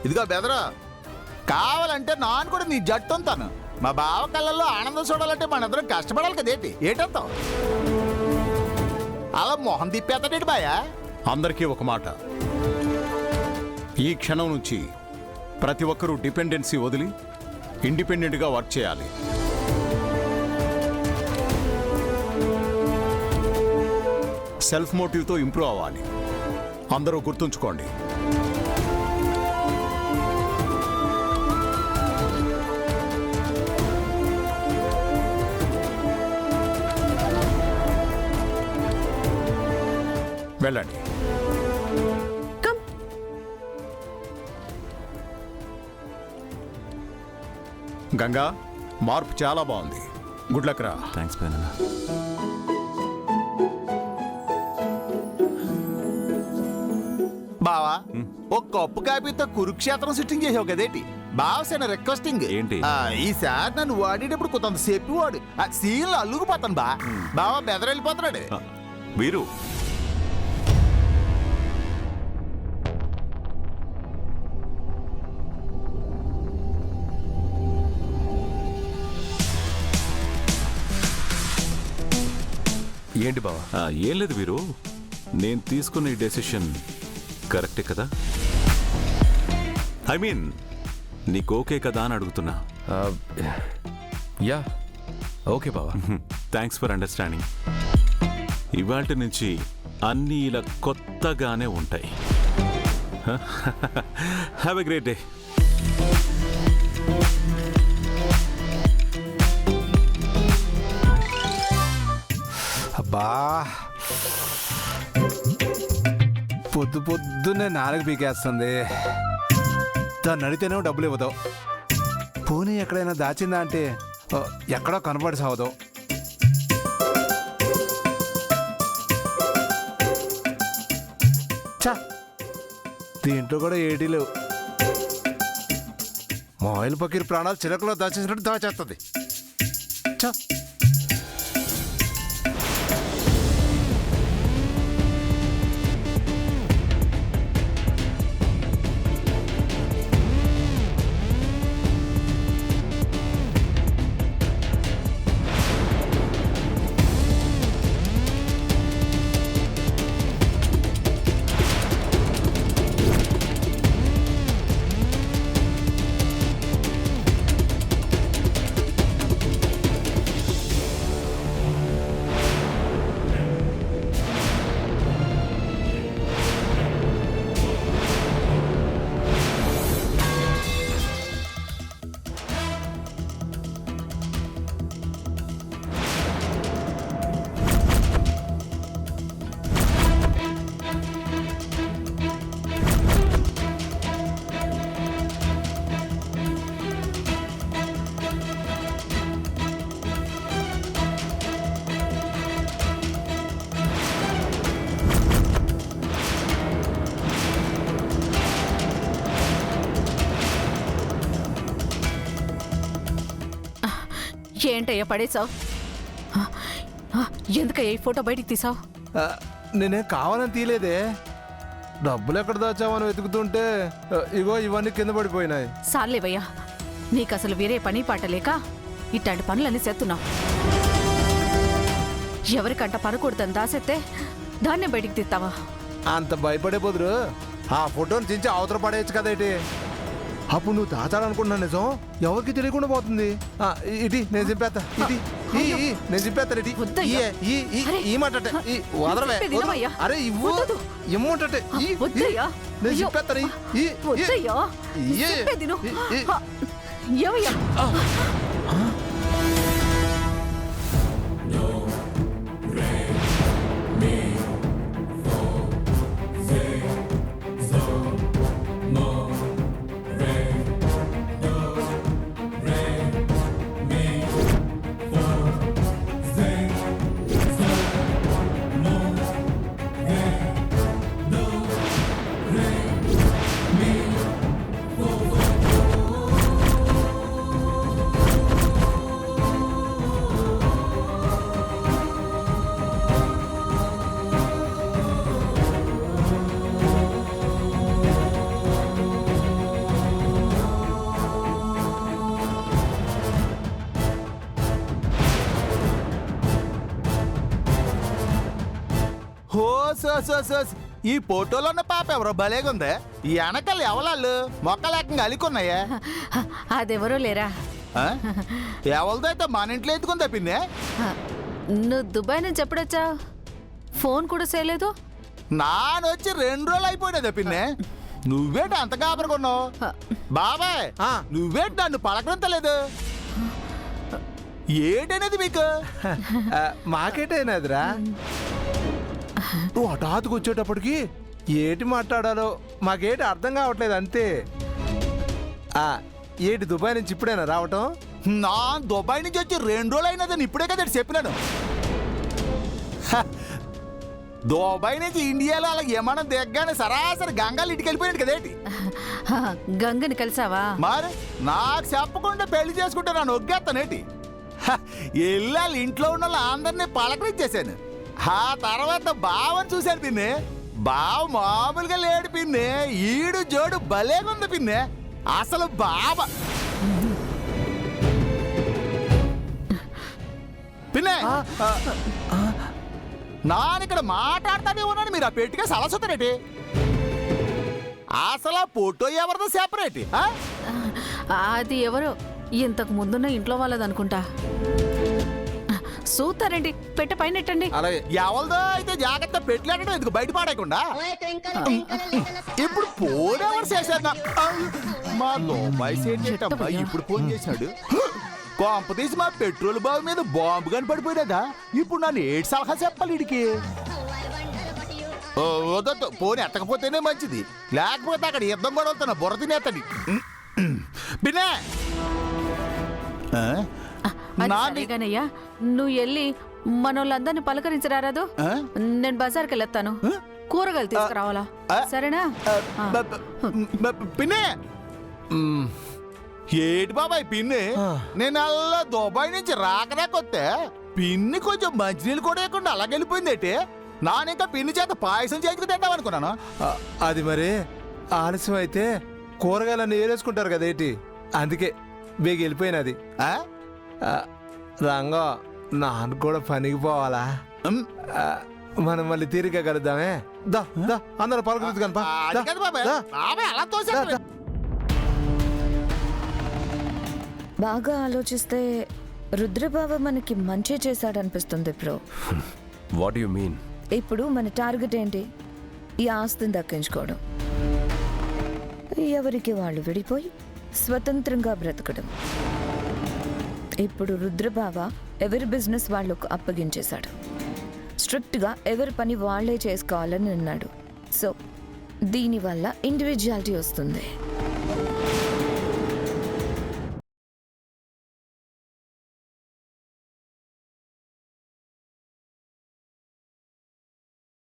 ఇదిగో బెదరా, కావాలంటే నాన్న కూడా నీ జట్టు అంతాను. మా బావ కళ్ళల్లో ఆనందం చూడాలంటే మన ఇద్దరం కష్టపడాలి కదేంటి? ఏటంతావు అలా మొహం తిప్పేస్తాడేంటి బాయా? అందరికీ ఒక మాట, ఈ క్షణం నుంచి ప్రతి ఒక్కరూ డిపెండెన్సీ వదిలి ఇండిపెండెంట్గా వర్క్ చేయాలి. సెల్ఫ్ మోటివ్తో ఇంప్రూవ్ అవ్వాలి. అందరూ గుర్తుంచుకోండి. వెళ్ళండి. గంగా, మార్పు చాలా బాగుంది. గుడ్ లక్ రా. థ్యాంక్స్ పేనన్న. బావా, ఒక కప్పు కాపీతో కురుక్షేత్రం సిట్టింగ్ చేసావు కదేంటి? బావసైన రిక్వెస్టింగ్ ఏంటి? ఈసారి నన్ను వాడేటప్పుడు కొంత సేపు వాడు ఆ సీన్లు అల్లుకుపోతాను బావా బెదరెళ్ళిపోతున్నాడు. వీరు ఏంటి బావా? ఏం లేదు వీరు, నేను తీసుకున్న ఈ డెసిషన్ కరెక్టే కదా? ఐ మీన్ నీకు ఓకే కదా అని అడుగుతున్నా. యా ఓకే బావా. Thanks for understanding. ఇవాల్టి నుంచి అన్నీ ఇలా కొత్తగానే ఉంటాయి. Have a great day. అబ్బా, పొద్దు పొద్దున్నే నాలుగు పీకేస్తుంది. దాన్ని అడిగితేనేమో డబ్బులు ఇవ్వదు. పోనీ ఎక్కడైనా దాచిందా అంటే ఎక్కడో కనపడి సావదు. చా, దీంట్లో కూడా ఏడీ లేవు. మొబైల్ పకీర్ ప్రాణాలు చిలకలో దాచేసినట్టు దాచేస్తుంది. చా, ఏంటయ్యా పడేసావు? ఎందుకయ్యా ఈ ఫోటో బయటికి తీసావు? నేనేం కావాలని తీలేదే. డబ్బులు ఎక్కడ దాచామని వెతుకుతుంటే ఇగో ఇవన్నీ కింద పడిపోయినాయి. సార్లేవయ్యా, నీకు అసలు వేరే పని పాట లేక ఇట్లాంటి పనులన్నీ చేస్తున్నావు. ఎవరికంట పనకూడదని దాసెత్తే దాన్నే బయటికి తీస్తావా? అంత భయపడే బదులు ఆ ఫోటోని చించి అవతల పడేయచ్చు కదేటి. అప్పుడు నువ్వు దాచాలనుకుంటున్నా నిజం ఎవరికి తెలియకుండా పోతుంది. ఇటీ నేను చింపేస్తా. ఇటీ నేను చింపేస్తాను. ఇటీ ఈ మాట వదలవే. అరే ఇవ్వు ఇమ్మంటే నేను చింపేస్తాను. ఏమయ్యా ఈ ఫోటోలో ఉన్న పాప ఎవరో భలేగుంది. ఈ వెనకాల ఎవలాళ్ళు మొక్కలేకంగా అలికున్నాయే. అదెవరో లేరా. ఆ? ఎవరిదో అయితే మన ఇంట్లో ఎత్తుకుందా పిన్నే. నువ్వు దుబాయ్ నుంచి ఎప్పుడొచ్చా? ఫోన్ కూడా చేయలేదు. నానొచ్చి 2 రోజులు అయిపోయినదా పిన్నే. నువ్వేంటి అంత కాపరుకున్నావు? బాబాయ్ ఆ. నువ్వేంటి నన్ను పలకరించలేదు? ఏంటనేది మీకు? మాకేటైనదిరా నువ్వు హఠాత్తుకు వచ్చేటప్పటికి ఏటి మాట్లాడాలో మాకేటి అర్థం కావట్లేదు అంతే. ఏటి దుబాయ్ నుంచి ఇప్పుడేనా రావటం? నా దుబాయ్ నుంచి వచ్చి 2 రోజులు అయినదని ఇప్పుడే కదా చెప్పినాను. హ, దుబాయ్ నుంచి ఇండియాలో అలా ఏమన్నా దిగ్గానే సరాసరి గంగాలు ఇంటికి వెళ్ళిపోయాడు కదేంటి. గంగని కలిసావా? మరి నాకు చెప్పకుండా పెళ్లి చేసుకుంటే నన్ను ఒగ్గేస్తానేటి. వెళ్ళాలి ఇంట్లో ఉన్న అందరినీ పలకరించేశాను. ఆ తర్వాత బావని చూశాను పిన్నే. బావ మామూలుగా లేడు పిన్నే. ఈడు జోడు భలేగుంది పిన్నే. అసలు బావ పిన్నే నానిక్కడ మాట్లాడతానే ఉన్నాను, మీరు ఆ పెట్టిగా సలసుతారేటి. అసలు ఆ ఫోటో ఎవరిదో సెపరేట్. అది ఎవరో ఇంతకు ముందున్న ఇంట్లో వాళ్ళదనుకుంటా. సూతారండి, పెట్ట పైన ఎట్టండి. అలాగే ఎవరిదో అయితే జాగ్రత్త పెట్టలేటం ఎందుకు బయట పాడకుండా. ఇప్పుడు ఫోన్ ఎవరు చేశారు మా దుబాయ్ చేసేటమ్మా. ఇప్పుడు ఫోన్ చేశాడు. కొంప తీసి మా పెట్రోల్ బావి మీద బాంబు కని పడిపోయినదా. ఇప్పుడు నన్ను ఏడు సలహా చెప్పాలి ఇడికి. వద్దు ఫోన్ ఎత్తకపోతేనే మంచిది, లేకపోతే అక్కడ యుద్ధం కూడా వెళ్తున్నా బుర్ర తినేస్తాడు. బినే సరేగానయ్యా, నువ్వు వెళ్ళి మనోళ్ళందరినీ పలకరించరాదు. నేను బజార్కి వెళ్ళొస్తాను, కూరగాయలు తీసుకురావాలా. సరేనా? పిన్నే ఏటి బాబాయ్ పిన్ని, నేను అలా దుబాయ్ నుంచి రాకరాకొస్తే పిన్ని కొంచెం మంచినీళ్ళు కూడా వేయకుండా అలా వెళ్ళిపోయిందేటి. నానింకా పిన్ని చేత పాయసం చేతికి తింటాం అనుకున్నాను. అది మరి ఆలస్యం అయితే కూరగాయలన్నీ ఏరేసుకుంటారు కదా ఏంటి, అందుకే బేగి వెళ్ళిపోయినది. రంగో నాన్న కూడా పనికి పోవాలా. మనం మళ్ళీ తీరిక కలుద్దామే. దా దా అందరూ పలుకుతుంది కనుక అది కాదు బాబాయ్, బాబాయ్ అలా తోసేస్తాడు. బాగా ఆలోచిస్తే రుద్రబావ మనకి మంచి చేశాడనిపిస్తుంది బ్రో. What you mean? ఇప్పుడు మన టార్గెట్ ఏంటి? ఈ ఆస్తిని దక్కించుకోవడం, ఎవరికి వాళ్ళు విడిపోయి స్వతంత్రంగా బ్రతకడం. ఇప్పుడు రుద్రబావ ఎవరి బిజినెస్ వాళ్ళకు అప్పగించేశాడు. స్ట్రిక్ట్గా ఎవరి పని వాళ్లే చేసుకోవాలని అన్నాడు. సో దీనివల్ల ఇండివిజువాలిటీ వస్తుంది.